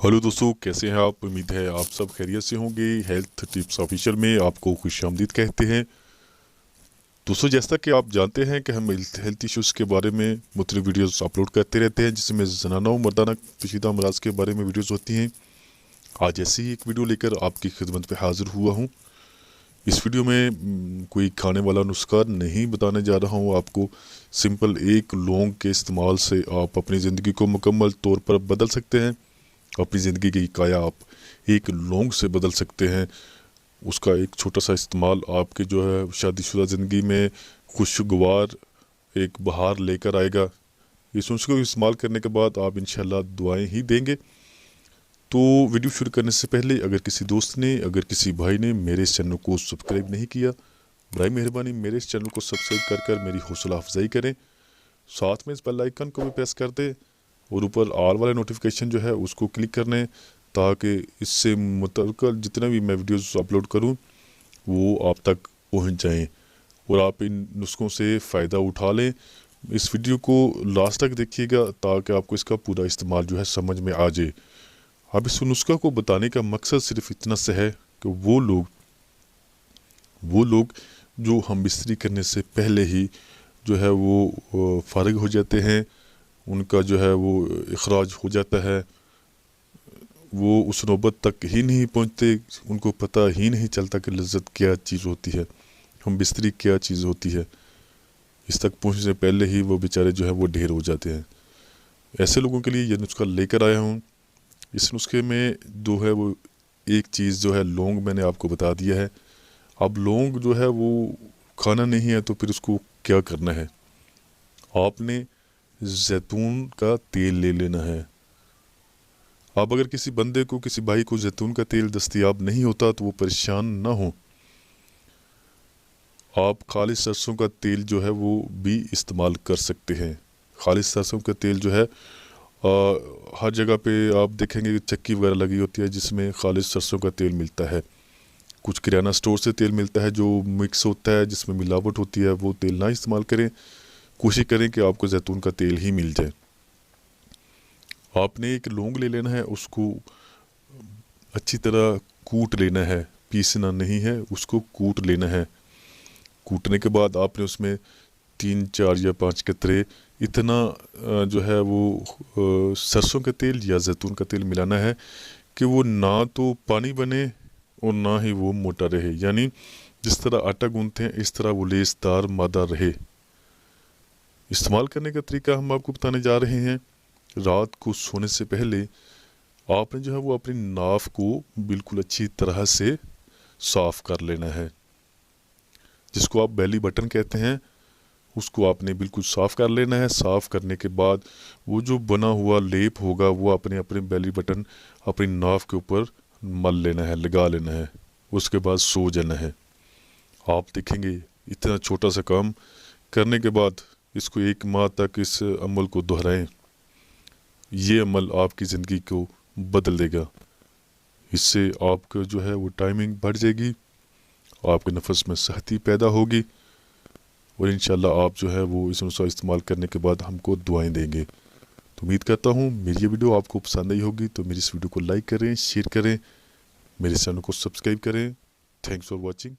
Hello दोस्तों, कैसे हैं आप। उम्मीद है आप सब खैरियत से होंगे। हेल्थ टिप्स ऑफिशियल में आपको खुशामदीद कहते हैं। दोस्तों, जैसा कि आप जानते हैं कि हम हेल्थ इश्यूज़ के बारे में मुख्तलिफ वीडियोस अपलोड करते रहते हैं, जिसमें ज़नाना व मर्दाना पेचीदा अमराज के बारे में वीडियोस होती हैं। आज ऐसी ही एक वीडियो लेकर आपकी खिदमत पे हाज़िर हुआ हूँ। इस वीडियो में कोई खाने वाला नुस्खा नहीं बताने जा रहा हूँ आपको। सिंपल एक लौंग के इस्तेमाल से आप अपनी ज़िंदगी को मुकम्मल तौर पर बदल सकते हैं। अपनी ज़िंदगी की काया आप एक लौंग से बदल सकते हैं। उसका एक छोटा सा इस्तेमाल आपके जो है शादीशुदा ज़िंदगी में खुशगवार एक बहार लेकर आएगा। इस नुस्खे को इस्तेमाल करने के बाद आप इंशाल्लाह दुआएं ही देंगे। तो वीडियो शुरू करने से पहले अगर किसी दोस्त ने, अगर किसी भाई ने मेरे इस चैनल को सब्सक्राइब नहीं किया, बराए मेहरबानी मेरे इस चैनल को सब्सक्राइब कर मेरी हौसला अफजाई करें। साथ में इस बेल आइकन को भी प्रेस कर दें और ऊपर ऑल वाले नोटिफिकेशन जो है उसको क्लिक करने, ताकि इससे मुतल्लिक़ जितना भी मैं वीडियोस अपलोड करूं वो आप तक पहुंच जाएं और आप इन नुस्खों से फ़ायदा उठा लें। इस वीडियो को लास्ट तक देखिएगा ताकि आपको इसका पूरा इस्तेमाल जो है समझ में आ जाए। अब इस नुस्खा को बताने का मकसद सिर्फ इतना से है कि वो लोग जो हम बिस्तरी करने से पहले ही जो है वो फारिग हो जाते हैं, उनका जो है वो इखराज हो जाता है, वो उस नौबत तक ही नहीं पहुंचते, उनको पता ही नहीं चलता कि लज्जत क्या चीज़ होती है, हम बिस्तरी क्या चीज़ होती है। इस तक पहुंचने से पहले ही वो बेचारे जो है वो ढेर हो जाते हैं। ऐसे लोगों के लिए ये नुस्खा लेकर आया हूँ। इस नुस्खे में जो है वो एक चीज़ जो है लौंग मैंने आपको बता दिया है। अब लौंग जो है वो खाना नहीं है तो फिर उसको क्या करना है। आपने जैतून का तेल ले लेना है। अब अगर किसी बंदे को, किसी भाई को जैतून का तेल दस्तयाब नहीं होता तो वो परेशान ना हो। आप खालिस सरसों का तेल जो है वो भी इस्तेमाल कर सकते हैं। खालिस सरसों का तेल जो है हर जगह पे आप देखेंगे चक्की वगैरह लगी होती है जिसमें खालिस सरसों का तेल मिलता है। कुछ किराना स्टोर से तेल मिलता है जो मिक्स होता है, जिसमें मिलावट होती है, वो तेल ना इस्तेमाल करें। कोशिश करें कि आपको जैतून का तेल ही मिल जाए। आपने एक लौंग ले लेना है, उसको अच्छी तरह कूट लेना है, पीसना नहीं है, उसको कूट लेना है। कूटने के बाद आपने उसमें 3, 4 या 5 कतरे इतना जो है वो सरसों का तेल या जैतून का तेल मिलाना है कि वो ना तो पानी बने और ना ही वो मोटा रहे, यानी जिस तरह आटा गूंथते हैं इस तरह वो लेसदार मादा रहे। इस्तेमाल करने का तरीका हम आपको बताने जा रहे हैं। रात को सोने से पहले आपने जो है वो अपनी नाफ को बिल्कुल अच्छी तरह से साफ़ कर लेना है, जिसको आप बेली बटन कहते हैं। उसको आपने बिल्कुल साफ़ कर लेना है। साफ़ करने के बाद वो जो बना हुआ लेप होगा वो अपने अपने बेली बटन अपनी नाफ के ऊपर मल लेना है, लगा लेना है। उसके बाद सो जाना है। आप देखेंगे इतना छोटा सा काम करने के बाद इसको 1 माह तक इस अमल को दोहराएं। ये अमल आपकी ज़िंदगी को बदल देगा। इससे आपका जो है वो टाइमिंग बढ़ जाएगी, आपके नफस में सेहती पैदा होगी और इंशाल्लाह आप जो है वो इस नुस्खा इस्तेमाल करने के बाद हमको दुआएं देंगे। तो उम्मीद करता हूँ मेरी ये वीडियो आपको पसंद आई होगी। तो मेरी इस वीडियो को लाइक करें, शेयर करें, मेरे चैनल को सब्सक्राइब करें। Thanks for watching.